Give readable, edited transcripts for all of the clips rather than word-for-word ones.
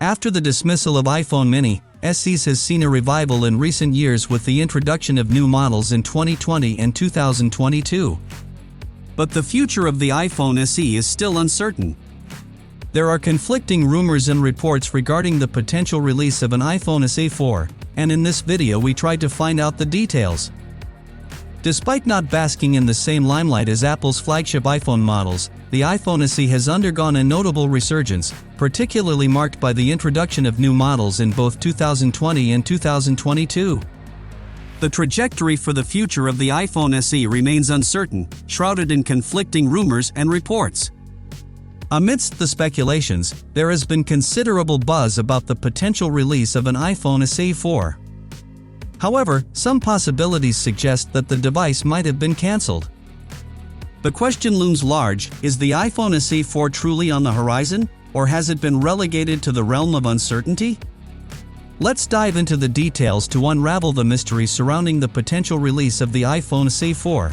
After the dismissal of iPhone mini, SEs has seen a revival in recent years with the introduction of new models in 2020 and 2022. But the future of the iPhone SE is still uncertain. There are conflicting rumors and reports regarding the potential release of an iPhone SE 4, and in this video we tried to find out the details. Despite not basking in the same limelight as Apple's flagship iPhone models, the iPhone SE has undergone a notable resurgence, particularly marked by the introduction of new models in both 2020 and 2022. The trajectory for the future of the iPhone SE remains uncertain, shrouded in conflicting rumors and reports. Amidst the speculations, there has been considerable buzz about the potential release of an iPhone SE 4. However, some possibilities suggest that the device might have been cancelled. The question looms large: is the iPhone SE 4 truly on the horizon, or has it been relegated to the realm of uncertainty? Let's dive into the details to unravel the mystery surrounding the potential release of the iPhone SE 4.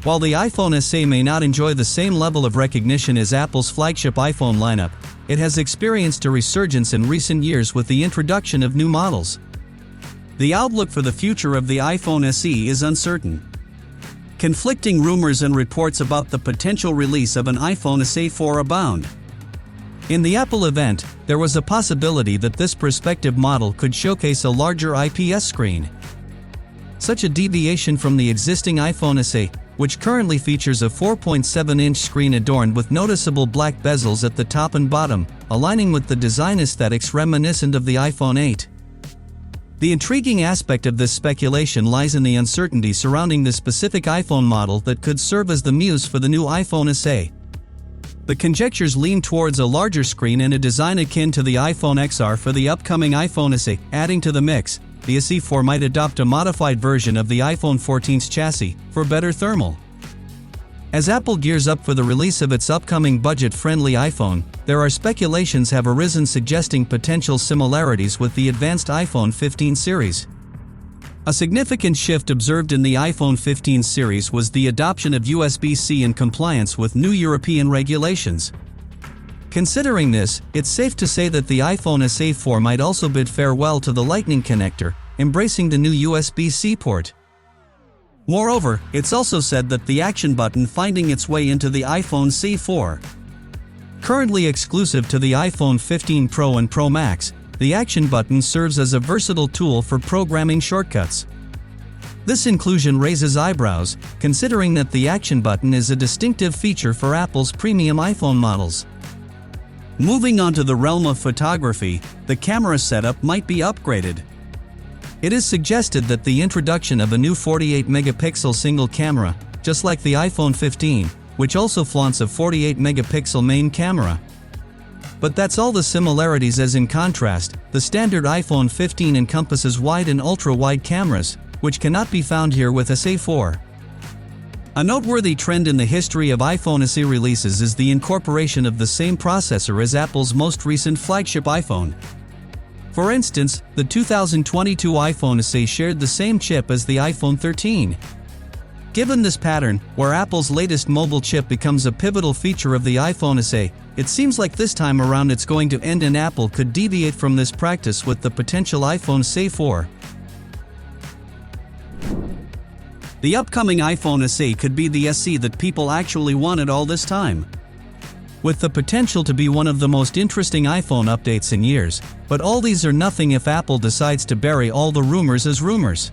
While the iPhone SE may not enjoy the same level of recognition as Apple's flagship iPhone lineup, it has experienced a resurgence in recent years with the introduction of new models. The outlook for the future of the iPhone SE is uncertain. Conflicting rumors and reports about the potential release of an iPhone SE 4 abound. In the Apple event, there was a possibility that this prospective model could showcase a larger IPS screen. Such a deviation from the existing iPhone SE, which currently features a 4.7-inch screen adorned with noticeable black bezels at the top and bottom, aligning with the design aesthetics reminiscent of the iPhone 8. The intriguing aspect of this speculation lies in the uncertainty surrounding the specific iPhone model that could serve as the muse for the new iPhone SE. The conjectures lean towards a larger screen and a design akin to the iPhone XR for the upcoming iPhone SE. Adding to the mix, the SE 4 might adopt a modified version of the iPhone 14's chassis for better thermal. As Apple gears up for the release of its upcoming budget-friendly iPhone, there are speculations have arisen suggesting potential similarities with the advanced iPhone 15 series. A significant shift observed in the iPhone 15 series was the adoption of USB-C in compliance with new European regulations. Considering this, it's safe to say that the iPhone SE 4 might also bid farewell to the Lightning connector, embracing the new USB-C port. Moreover, it's also said that the action button finding its way into the iPhone SE 4. Currently exclusive to the iPhone 15 Pro and Pro Max, the action button serves as a versatile tool for programming shortcuts. This inclusion raises eyebrows, considering that the action button is a distinctive feature for Apple's premium iPhone models. Moving on to the realm of photography, the camera setup might be upgraded. It is suggested that the introduction of a new 48-megapixel single camera, just like the iPhone 15, which also flaunts a 48-megapixel main camera. But that's all the similarities, as in contrast, the standard iPhone 15 encompasses wide and ultra-wide cameras, which cannot be found here with SE 4. A noteworthy trend in the history of iPhone SE releases is the incorporation of the same processor as Apple's most recent flagship iPhone. For instance, the 2022 iPhone SE shared the same chip as the iPhone 13. Given this pattern, where Apple's latest mobile chip becomes a pivotal feature of the iPhone SE, it seems like this time around it's going to end and Apple could deviate from this practice with the potential iPhone SE 4. The upcoming iPhone SE could be the SE that people actually wanted all this time, with the potential to be one of the most interesting iPhone updates in years. But all these are nothing if Apple decides to bury all the rumors as rumors.